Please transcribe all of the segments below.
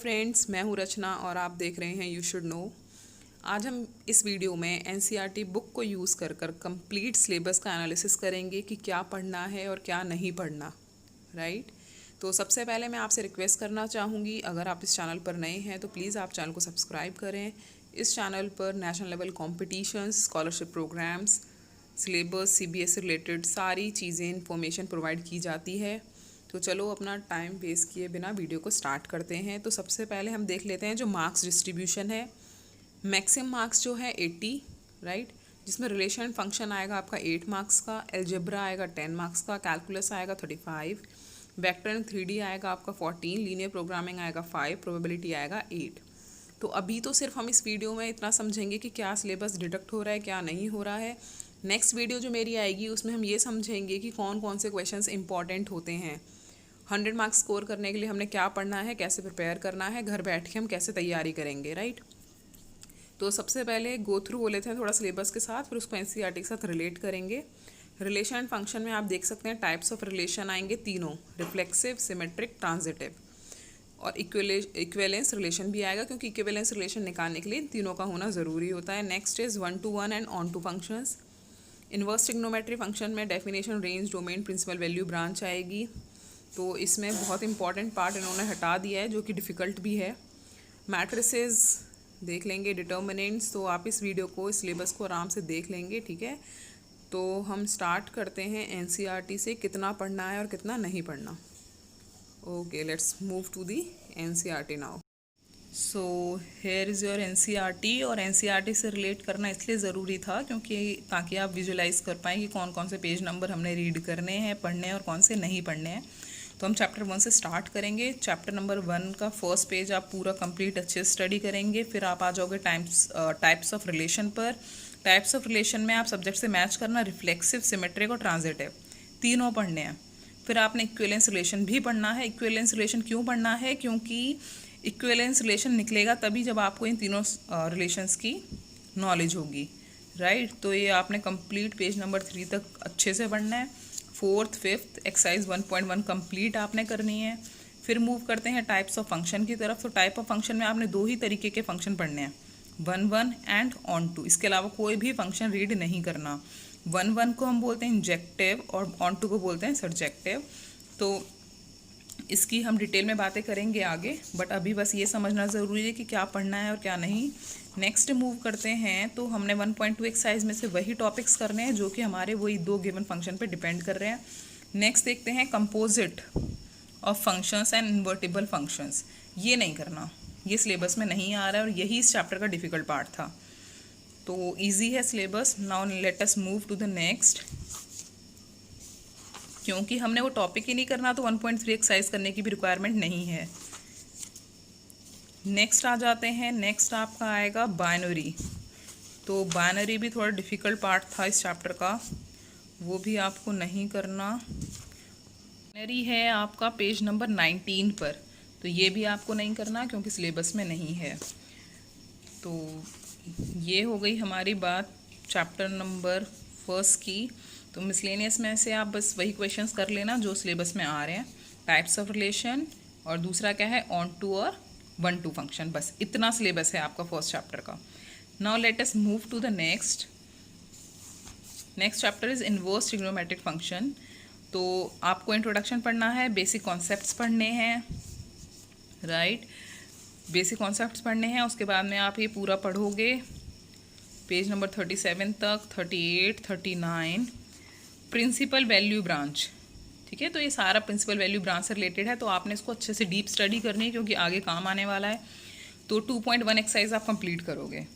Friends, मैं हूँ रचना और आप देख रहे हैं यू शुड नो। आज हम इस वीडियो में एनसीईआरटी बुक को यूज़ कर कंप्लीट सिलेबस का एनालिसिस करेंगे कि क्या पढ़ना है और क्या नहीं पढ़ना, राइट। तो सबसे पहले मैं आपसे रिक्वेस्ट करना चाहूँगी, अगर आप इस चैनल पर नए हैं तो प्लीज़ आप चैनल को सब्सक्राइब करें। इस चैनल पर national level competitions, scholarship programmes, syllabus, CBSE related सारी चीज़ें इन्फॉर्मेशन प्रोवाइड की जाती है। तो चलो अपना टाइम वेस्ट किए बिना वीडियो को स्टार्ट करते हैं। तो सबसे पहले हम देख लेते हैं जो मार्क्स डिस्ट्रीब्यूशन है। मैक्सिमम मार्क्स जो है 80, राइट, जिसमें रिलेशन फंक्शन आएगा आपका 8 मार्क्स का, एल्जेब्रा आएगा 10 मार्क्स का, कैलकुलस आएगा 35, वेक्टर एंड 3D आएगा आपका 14, लीनियर प्रोग्रामिंग आएगा 5, प्रोबेबिलिटी आएगा 8। तो अभी तो सिर्फ हम इस वीडियो में इतना समझेंगे कि क्या सिलेबस डिडक्ट हो रहा है, क्या नहीं हो रहा है। नेक्स्ट वीडियो जो मेरी आएगी उसमें हम ये समझेंगे कि कौन कौन से क्वेश्चंस इंपॉर्टेंट होते हैं। 100 मार्क्स स्कोर करने के लिए हमने क्या पढ़ना है, कैसे प्रिपेयर करना है, घर बैठ के हम कैसे तैयारी करेंगे, राइट। तो सबसे पहले गो थ्रू हो लेते हैं थोड़ा सिलेबस के साथ, फिर उसको एनसीईआरटी के साथ रिलेट करेंगे। रिलेशन एंड फंक्शन में आप देख सकते हैं टाइप्स ऑफ रिलेशन आएंगे तीनों, रिफ्लेक्सिव, सिमेट्रिक, ट्रांजिटिव, और इक्वेलेंस रिलेशन भी आएगा, क्योंकि इक्वेलेंस रिलेशन निकालने के लिए इन तीनों का होना ज़रूरी होता है। Next is 1 to 1 and onto functions. Inverse trigonometry function में definition, range, domain, principal value, branch आएगी। तो इसमें बहुत इंपॉर्टेंट पार्ट इन्होंने हटा दिया है जो कि डिफ़िकल्ट भी है। मैट्रिसेस देख लेंगे, डिटर्मिनेंट्स। तो आप इस वीडियो को, इस सिलेबस को आराम से देख लेंगे, ठीक है। तो हम स्टार्ट करते हैं एनसीईआरटी से, कितना पढ़ना है और कितना नहीं पढ़ना। Okay, let's move to the NCERT now. So here is your NCERT. और एनसीईआरटी से रिलेट करना इसलिए ज़रूरी था क्योंकि ताकि आप विजुलाइज कर पाएँ कि कौन कौन से पेज नंबर हमने रीड करने हैं, पढ़ने हैं और कौन से नहीं पढ़ने हैं। तो हम चैप्टर 1 से स्टार्ट करेंगे। चैप्टर नंबर 1 का फर्स्ट पेज आप पूरा कंप्लीट अच्छे से स्टडी करेंगे। फिर आप आ जाओगे टाइप्स ऑफ रिलेशन पर। टाइप्स ऑफ रिलेशन में आप सब्जेक्ट से मैच करना, रिफ्लेक्सिव, सिमेट्रिक और ट्रांजिटिव तीनों पढ़ने हैं। फिर आपने इक्विवेलेंस रिलेशन भी पढ़ना है। इक्विवेलेंस रिलेशन क्यों पढ़ना है? क्योंकि इक्विवेलेंस रिलेशन निकलेगा तभी जब आपको इन तीनों रिलेशंस की नॉलेज होगी, राइट। तो ये आपने कंप्लीट पेज नंबर 3 तक अच्छे से पढ़ना है। 4th 5th एक्सरसाइज 1.1 कंप्लीट आपने करनी है। फिर मूव करते हैं टाइप्स ऑफ फंक्शन की तरफ। तो टाइप ऑफ फंक्शन में आपने 2 ही तरीके के फंक्शन पढ़ने हैं, 1 एंड ऑन टू। इसके अलावा कोई भी फंक्शन रीड नहीं करना। 1 को हम बोलते हैं इंजेक्टिव और ऑन टू को बोलते हैं सब्जेक्टिव। तो इसकी हम डिटेल में बातें करेंगे आगे, बट अभी बस ये समझना ज़रूरी है कि क्या पढ़ना है और क्या नहीं। नेक्स्ट मूव करते हैं। तो हमने 1.2 एक्सरसाइज में से वही टॉपिक्स करने हैं जो कि हमारे वही 2 गिवन फंक्शन पे डिपेंड कर रहे हैं। नेक्स्ट देखते हैं composite of functions and invertible functions. ये नहीं करना, ये सिलेबस में नहीं आ रहा है और यही इस चैप्टर का डिफ़िकल्ट पार्ट था। तो ईजी है syllabus. Now let us move to the next. क्योंकि हमने वो टॉपिक ही नहीं करना तो 1.3 एक्सरसाइज करने की भी रिक्वायरमेंट नहीं है। नेक्स्ट आ जाते हैं। नेक्स्ट आपका आएगा बाइनरी। तो बाइनरी भी थोड़ा डिफ़िकल्ट पार्ट था इस चैप्टर का, वो भी आपको नहीं करना। बाइनरी है आपका पेज नंबर 19 पर, तो ये भी आपको नहीं करना क्योंकि सिलेबस में नहीं है। तो ये हो गई हमारी बात चैप्टर नंबर 1 की। तो मिसलेनियस में से आप बस वही क्वेश्चंस कर लेना जो सिलेबस में आ रहे हैं। टाइप्स ऑफ रिलेशन और दूसरा क्या है, ऑन टू और 1 to फंक्शन। बस इतना सिलेबस है आपका फर्स्ट चैप्टर का। Now let us move to the next. Next chapter is inverse trigonometric function. तो आपको इंट्रोडक्शन पढ़ना है, बेसिक कॉन्सेप्ट्स पढ़ने हैं, राइट। बेसिक कॉन्सेप्ट्स पढ़ने हैं, उसके बाद में आप ये पूरा पढ़ोगे पेज नंबर 37 तक, 38, 39, प्रिंसिपल वैल्यू ब्रांच, ठीक है। तो ये सारा प्रिंसिपल वैल्यू ब्रांच से रिलेटेड है, तो आपने इसको अच्छे से डीप स्टडी करनी है क्योंकि आगे काम आने वाला है। तो 2.1 एक्सरसाइज आप कंप्लीट करोगे।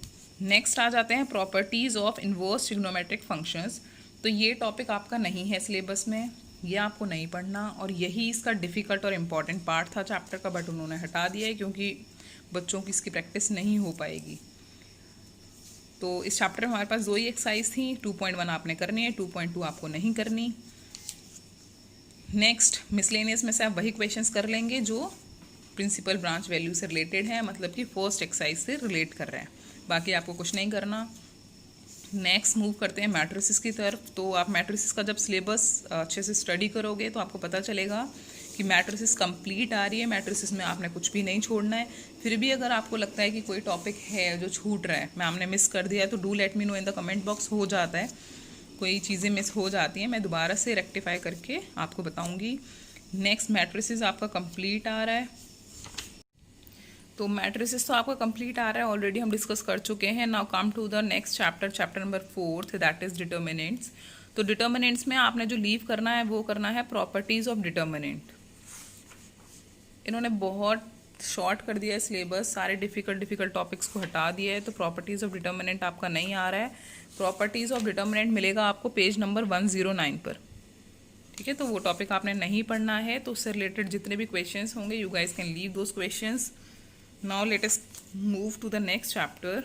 नेक्स्ट आ जाते हैं properties of inverse trigonometric functions. तो ये टॉपिक आपका नहीं है सिलेबस में, ये आपको नहीं पढ़ना, और यही इसका डिफ़िकल्ट और इम्पॉर्टेंट पार्ट था चैप्टर का, बट उन्होंने हटा दिया है क्योंकि बच्चों की इसकी प्रैक्टिस नहीं हो पाएगी। तो इस चैप्टर में हमारे पास 2 ही एक्सरसाइज थी। 2.1 आपने करनी है, 2.2 आपको नहीं करनी। नेक्स्ट मिसलेनियस में से आप वही क्वेश्चंस कर लेंगे जो प्रिंसिपल ब्रांच वैल्यू से रिलेटेड है, मतलब कि फर्स्ट एक्सरसाइज से रिलेट कर रहे हैं। बाकी आपको कुछ नहीं करना। नेक्स्ट मूव करते हैं मैट्रिसेस की तरफ। तो आप मैट्रिसेस का जब सिलेबस अच्छे से स्टडी करोगे तो आपको पता चलेगा कि मैट्रिसेस कंप्लीट आ रही है, मैट्रिसेस में आपने कुछ भी नहीं छोड़ना है। फिर भी अगर आपको लगता है कि कोई टॉपिक है जो छूट रहा है, मैम ने मिस कर दिया है, तो do let me know in the comment box. हो जाता है, कोई चीज़ें मिस हो जाती हैं, मैं दोबारा से रेक्टिफाई करके आपको बताऊँगी। नेक्स्ट मैट्रिसेस आपका कंप्लीट आ रहा है, तो मैट्रिसेस तो आपका कंप्लीट आ रहा है, ऑलरेडी हम डिस्कस कर चुके हैं। Now come to the next chapter, chapter number 4, that is determinants. तो डिटर्मिनेंट्स में आपने जो लीव करना है वो करना है प्रॉपर्टीज ऑफ डिटर्मिनेंट। इन्होंने बहुत शॉर्ट कर दिया है सिलेबस, सारे डिफिकल्ट टॉपिक्स को हटा दिया है, तो प्रॉपर्टीज ऑफ डिटर्मिनेंट आपका नहीं आ रहा है। प्रॉपर्टीज ऑफ डिटर्मिनेंट मिलेगा आपको पेज नंबर 109 पर, ठीक है। तो वो टॉपिक आपने नहीं पढ़ना है, तो उससे रिलेटेड जितने भी क्वेश्चंस होंगे you guys can leave those questions. Now let us move to the next chapter.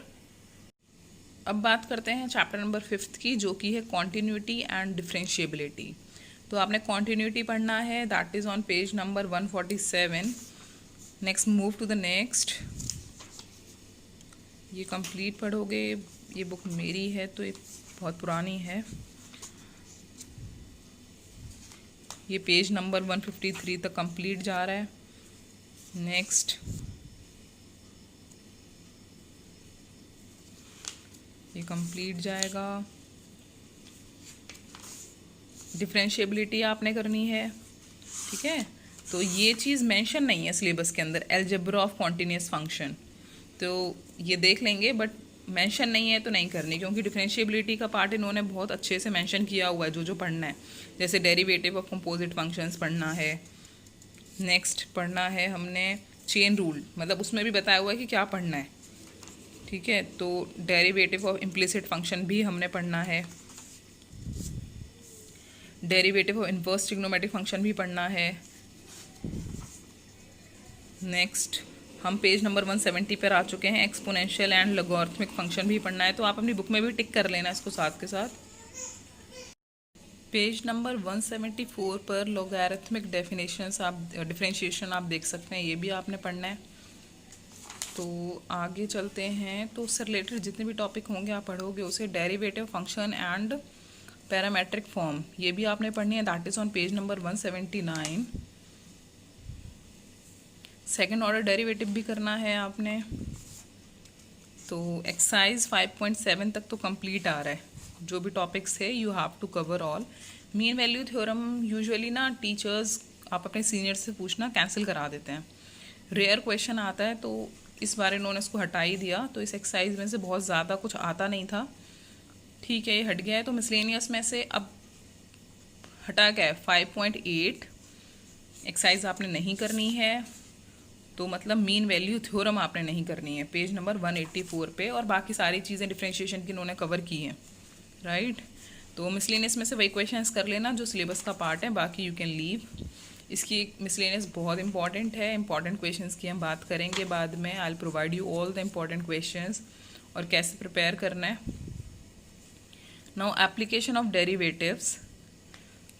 अब बात करते हैं चैप्टर नंबर 5 की, जो कि है कॉन्टिन्यूटी एंड डिफरेंशिएबिलिटी। तो आपने कॉन्टिन्यूटी पढ़ना है, that is on page number 147। Next move to the next. ये कंप्लीट पढ़ोगे, ये बुक मेरी है तो ये बहुत पुरानी है। ये पेज नंबर 153 तक कंप्लीट जा रहा है। नेक्स्ट ये कंप्लीट जाएगा। डिफरेंशिएबिलिटी आपने करनी है, ठीक है। तो ये चीज़ मेंशन नहीं है सिलेबस के अंदर, अलजेब्रा ऑफ कॉन्टिन्यूस फंक्शन, तो ये देख लेंगे, बट मेंशन नहीं है तो नहीं करनी, क्योंकि डिफरेंशिएबिलिटी का पार्ट इन्होंने बहुत अच्छे से मेंशन किया हुआ है जो पढ़ना है। जैसे डेरिवेटिव ऑफ कंपोजिट फंक्शंस पढ़ना है। नेक्स्ट पढ़ना है हमने चेन रूल, मतलब उसमें भी बताया हुआ है कि क्या पढ़ना है, ठीक है। तो डेरिवेटिव ऑफ इम्प्लिसिट फंक्शन भी हमने पढ़ना है। Derivative of inverse trigonometric function भी पढ़ना है। नेक्स्ट हम पेज नंबर 170 पर आ चुके हैं, एक्सपोनेंशियल एंड लॉगरिथमिक फंक्शन भी पढ़ना है, तो आप अपनी बुक में भी टिक कर लेना इसको साथ के साथ। पेज नंबर 174 पर लॉगरिथमिक डेफिनेशंस आप डिफरेंशिएशन आप देख सकते हैं, ये भी आपने पढ़ना है। तो आगे चलते हैं, तो उससे रिलेटेड जितने भी टॉपिक होंगे आप पढ़ोगे उसे। Derivative function and parametric form, ये भी आपने पढ़नी है, that is on page number 179। Second order derivative भी करना है आपने। तो एक्सरसाइज 5.7 तक तो कंप्लीट आ रहा है, जो भी टॉपिक्स है you have to cover all. Mean value theorem usually ना टीचर्स आप अपने सीनियर से पूछना कैंसिल करा देते हैं, रेयर क्वेश्चन आता है, तो इस बार इन्होंने इसको हटा ही दिया। तो इस एक्सरसाइज में से बहुत ज़्यादा कुछ आता नहीं था, ठीक है, ये हट गया है। तो मिसलेनियस में से अब हटा गया है 5.8 एक्सरसाइज आपने नहीं करनी है, तो मतलब मीन वैल्यू थ्योरम आपने नहीं करनी है, पेज नंबर 184 पे। और बाकी सारी चीज़ें डिफरेंशिएशन की इन्होंने कवर की हैं, राइट। तो मिसलेनियस में से वही क्वेश्चंस कर लेना जो सिलेबस का पार्ट है, बाकी यू कैन लीव। इसकी मिसलेनियस बहुत इंपॉर्टेंट है, इंपॉर्टेंट क्वेश्चंस की हम बात करेंगे बाद में। I will provide you all the important questions और कैसे प्रिपेयर करना है। नाउ एप्लीकेशन ऑफ डेरिवेटिव्स,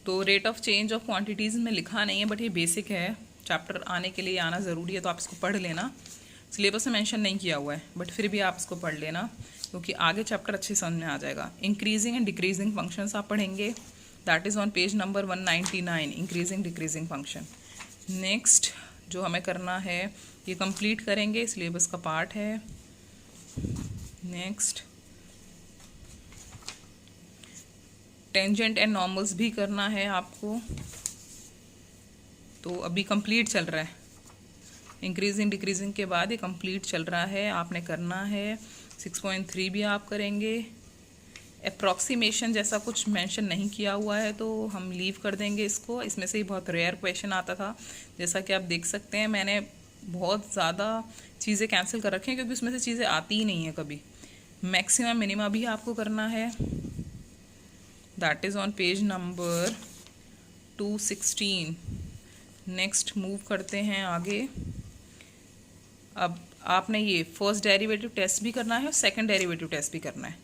तो rate of change of quantities में लिखा नहीं है, बट ये बेसिक है, चैप्टर आने के लिए आना ज़रूरी है, तो आप इसको पढ़ लेना। सिलेबस में मेंशन नहीं किया हुआ है, बट फिर भी आप इसको पढ़ लेना, क्योंकि आगे चैप्टर अच्छे समझ में आ जाएगा। इंक्रीजिंग एंड डिक्रीजिंग फंक्शंस आप पढ़ेंगे, that is on page number 199, increasing decreasing function. Next जो हमें करना है ये कंप्लीट करेंगे, सिलेबस का पार्ट है। नेक्स्ट टेंजेंट एंड नॉर्मल्स भी करना है आपको, तो अभी कंप्लीट चल रहा है, इंक्रीजिंग डिक्रीजिंग के बाद ये कंप्लीट चल रहा है, आपने करना है। 6.3 भी आप करेंगे। अप्रॉक्सीमेशन जैसा कुछ मेंशन नहीं किया हुआ है, तो हम लीव कर देंगे इसको। इसमें से ही बहुत रेयर क्वेश्चन आता था, जैसा कि आप देख सकते हैं। मैंने बहुत ज़्यादा चीज़ें कैंसिल कर रखी हैं, क्योंकि उसमें से चीज़ें आती ही नहीं है कभी। मैक्सिमम मिनिमा भी आपको करना है, that is on page number 216। Next move करते हैं आगे। अब आपने ये फर्स्ट डेरिवेटिव टेस्ट भी करना है और सेकंड डेरिवेटिव टेस्ट भी करना है।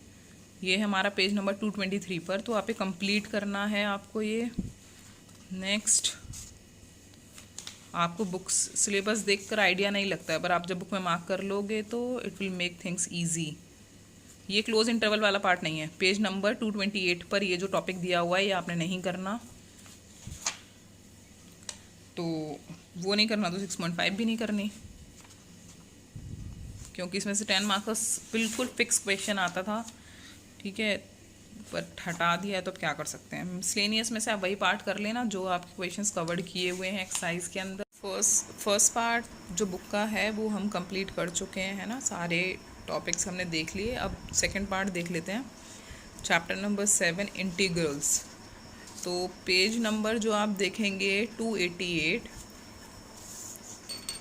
ये है हमारा पेज नंबर 223 पर, तो आप ये कंप्लीट करना है आपको ये। नेक्स्ट आपको बुक्स सिलेबस देखकर आइडिया नहीं लगता है, पर आप जब बुक में मार्क कर लोगे तो it will make things easy. ये क्लोज इंटरवल वाला पार्ट नहीं है, पेज नंबर 228 पर ये जो टॉपिक दिया हुआ है ये आपने नहीं करना। तो वो नहीं करना तो 6.5 भी नहीं करनी, क्योंकि इसमें से 10 मार्क्स बिल्कुल फिक्स क्वेश्चन आता था, ठीक है, बट हटा दिया है तो अब क्या कर सकते हैं। मिसलेनियस में से आप वही पार्ट कर लेना जो आपके क्वेश्चंस कवर्ड किए हुए हैं एक्सरसाइज के अंदर। फर्स्ट पार्ट जो बुक का है वो हम कंप्लीट कर चुके हैं, है ना, सारे टॉपिक्स हमने देख लिए। अब सेकंड पार्ट देख लेते हैं, चैप्टर नंबर 7 इंटीग्रल्स। तो पेज नंबर जो आप देखेंगे 288,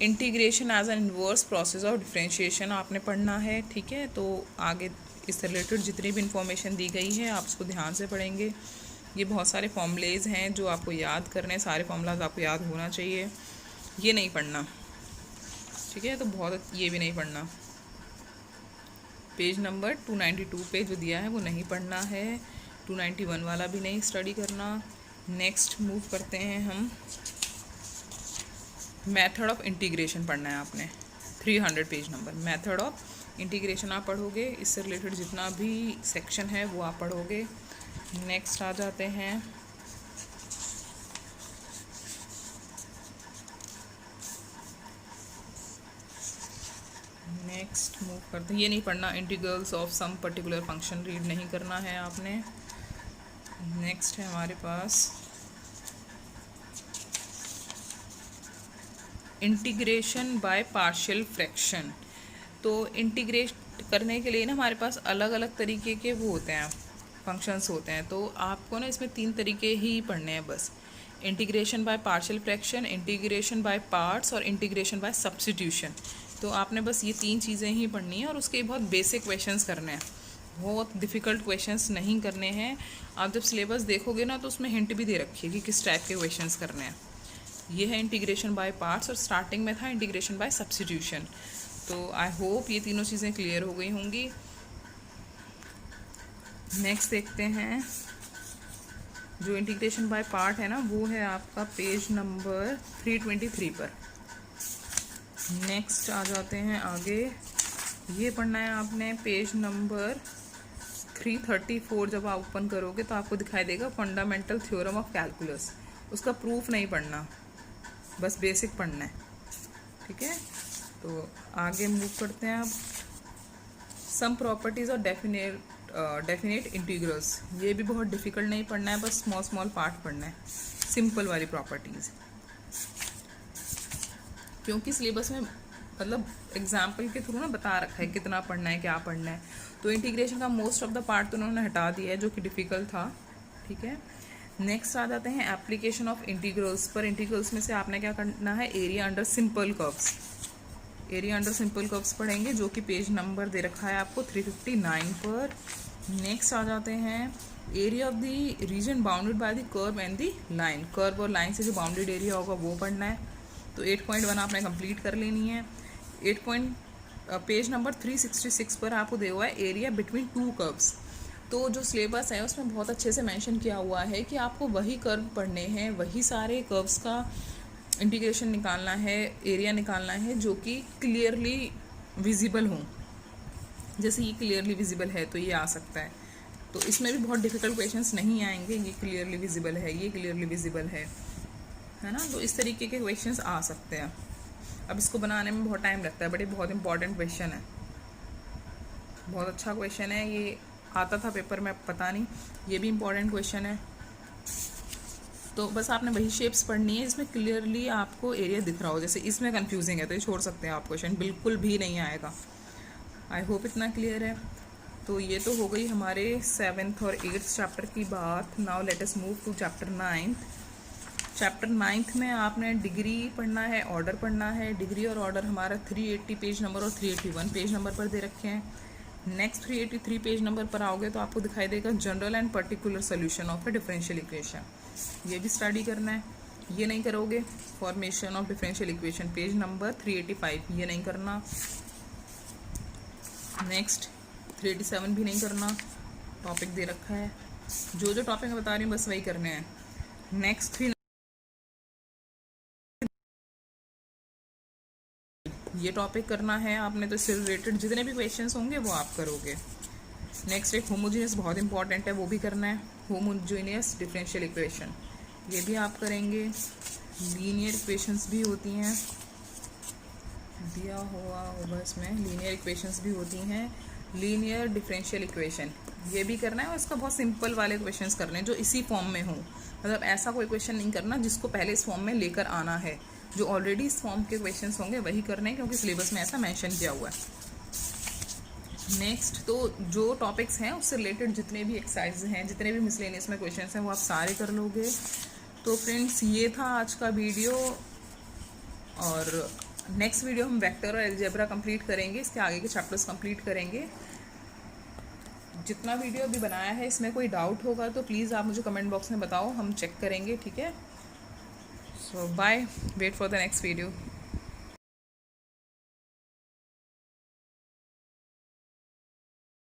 integration as an inverse process of differentiation आपने पढ़ना है, ठीक है। तो आगे इससे रिलेटेड जितनी भी इंफॉर्मेशन दी गई है आप उसको ध्यान से पढ़ेंगे। ये बहुत सारे फॉर्मूलेज हैं जो आपको याद करने हैं, सारे फॉर्मूलाज आपको याद होना चाहिए, ये नहीं पढ़ना, ठीक है। तो बहुत ये भी नहीं पढ़ना, पेज नंबर 292 पे जो दिया है वो नहीं पढ़ना है, 291 वाला भी नहीं स्टडी करना। नेक्स्ट मूव करते हैं हम, मेथड ऑफ इंटीग्रेशन पढ़ना है आपने, 300 page number. Method of integration आप पढ़ोगे, इससे रिलेटेड जितना भी सेक्शन है वो आप पढ़ोगे। नेक्स्ट आ जाते हैं नेक्स्ट मूव करते हैं, ये नहीं पढ़ना, integrals of some particular function read नहीं करना है आपने। नेक्स्ट है हमारे पास इंटीग्रेशन बाय पार्शियल फ्रैक्शन। तो इंटीग्रेट करने के लिए ना हमारे पास अलग अलग तरीके के वो होते हैं, फंक्शंस होते हैं। तो आपको ना इसमें 3 तरीके ही पढ़ने हैं बस, integration by partial fraction, integration by parts और इंटीग्रेशन बाय सब्स्टिट्यूशन। तो आपने बस ये 3 चीज़ें ही पढ़नी है और उसके बहुत बेसिक क्वेश्चंस करने हैं, बहुत डिफ़िकल्ट क्वेश्चंस नहीं करने हैं। आप जब सिलेबस देखोगे ना तो उसमें हिंट भी दे रखी है कि किस टाइप के क्वेश्चंस करने हैं। ये है इंटीग्रेशन बाय पार्ट्स और स्टार्टिंग में था इंटीग्रेशन बाय सब्स्टिट्यूशन। तो आई होप ये तीनों चीज़ें क्लियर हो गई होंगी। नेक्स्ट देखते हैं, जो इंटीग्रेशन बाय पार्ट है ना वो है आपका पेज नंबर 323 पर। नेक्स्ट आ जाते हैं आगे, ये पढ़ना है आपने पेज नंबर 334। जब आप ओपन करोगे तो आपको दिखाई देगा फंडामेंटल थ्योरम ऑफ कैलकुलस, उसका प्रूफ नहीं पढ़ना, बस बेसिक पढ़ना है, ठीक है। तो आगे मूव करते हैं आप, सम प्रॉपर्टीज़ और डेफिनेट इंटीग्रल्स। ये भी बहुत डिफ़िकल्ट नहीं पढ़ना है, बस स्मॉल स्मॉल पार्ट पढ़ना है, सिंपल वाली प्रॉपर्टीज़, क्योंकि सिलेबस में मतलब एग्जाम्पल के थ्रू ना बता रखा है कितना पढ़ना है, क्या पढ़ना है। तो इंटीग्रेशन का मोस्ट ऑफ द पार्ट तो उन्होंने हटा दिया है जो कि डिफ़िकल्ट था, ठीक है। नेक्स्ट आ जाते हैं एप्लीकेशन ऑफ इंटीग्रल्स पर। इंटीग्रल्स में से आपने क्या करना है, area under simple curves, area under simple curves पढ़ेंगे, जो कि पेज नंबर दे रखा है आपको 359 पर। नेक्स्ट आ जाते हैं area of the reason bounded by the curve and the line, curve और लाइन से जो बाउंडेड एरिया होगा वो पढ़ना है। तो 8.1 आपने कंप्लीट कर लेनी है। पेज नंबर 366 पर आपको दिया हुआ है एरिया बिटवीन 2 कर्व्स। तो जो सिलेबस है उसमें बहुत अच्छे से मेंशन किया हुआ है कि आपको वही कर्व पढ़ने हैं, वही सारे कर्व्स का इंटीग्रेशन निकालना है, एरिया निकालना है जो कि क्लियरली विजिबल हो। जैसे ये क्लियरली विजिबल है तो ये आ सकता है, तो इसमें भी बहुत डिफ़िकल्ट क्वेश्चंस नहीं आएंगे। ये क्लियरली विजिबल है, ये क्लियरली विजिबल है ना, तो इस तरीके के क्वेश्चंस आ सकते हैं। अब इसको बनाने में बहुत टाइम लगता है, बट ये बहुत इंपॉर्टेंट क्वेश्चन है, बहुत अच्छा क्वेश्चन है। ये आता था पेपर में, पता नहीं, ये भी इंपॉर्टेंट क्वेश्चन है। तो बस आपने वही शेप्स पढ़नी है जिसमें क्लियरली आपको एरिया दिख रहा हो। जैसे इसमें कंफ्यूजिंग है तो ये छोड़ सकते हैं आप, क्वेश्चन बिल्कुल भी नहीं आएगा। आई होप इतना क्लियर है। तो ये तो हो गई हमारे 7th और 8th चैप्टर की बात। Now let us move to chapter 9th। Chapter 9th में आपने डिग्री पढ़ना है, ऑर्डर पढ़ना है। डिग्री और ऑर्डर हमारा 380 पेज नंबर और 381 पेज नंबर पर दे रखे हैं। नेक्स्ट 383 पेज नंबर पर आओगे तो आपको दिखाई देगा general and particular solution of A differential equation, ये भी स्टडी करना है। ये नहीं करोगे, formation of differential equation page number 385, ये नहीं करना। नेक्स्ट 387 भी नहीं करना, टॉपिक दे रखा है। जो जो टॉपिक मैं बता रही हूँ बस वही करने हैं। नेक्स्ट 3 ये टॉपिक करना है आपने, तो इससे रिलेटेड जितने भी क्वेश्चंस होंगे वो आप करोगे। नेक्स्ट एक होमोजीनियस बहुत इंपॉर्टेंट है, वो भी करना है, होमोजीनियस डिफरेंशियल इक्वेशन, ये भी आप करेंगे। लीनियर इक्वेशंस भी होती हैं, दिया हुआ होगा इसमें, लीनियर इक्वेशंस भी होती हैं, लीनियर डिफरेंशियल इक्वेशन ये भी करना है, और इसका बहुत सिंपल वाले क्वेश्चंस करने हैं जो इसी फॉर्म में हों, मतलब ऐसा कोई क्वेश्चन नहीं करना जिसको पहले इस फॉर्म में लेकर आना है, जो ऑलरेडी इस फॉर्म के क्वेश्चंस होंगे वही करने हैं, क्योंकि सिलेबस में ऐसा मेंशन किया हुआ है। नेक्स्ट, तो जो टॉपिक्स हैं उससे रिलेटेड जितने भी एक्सरसाइज हैं, जितने भी मिसलेनियस में क्वेश्चंस हैं वो आप सारे कर लोगे। तो फ्रेंड्स ये था आज का वीडियो, और नेक्स्ट वीडियो हम वेक्टर और अलजेब्रा कंप्लीट करेंगे, इसके आगे के चैप्टर्स कंप्लीट करेंगे। जितना वीडियो अभी बनाया है इसमें कोई डाउट होगा तो प्लीज़ आप मुझे कमेंट बॉक्स में बताओ, हम चेक करेंगे, ठीक है। So bye, wait for the next video.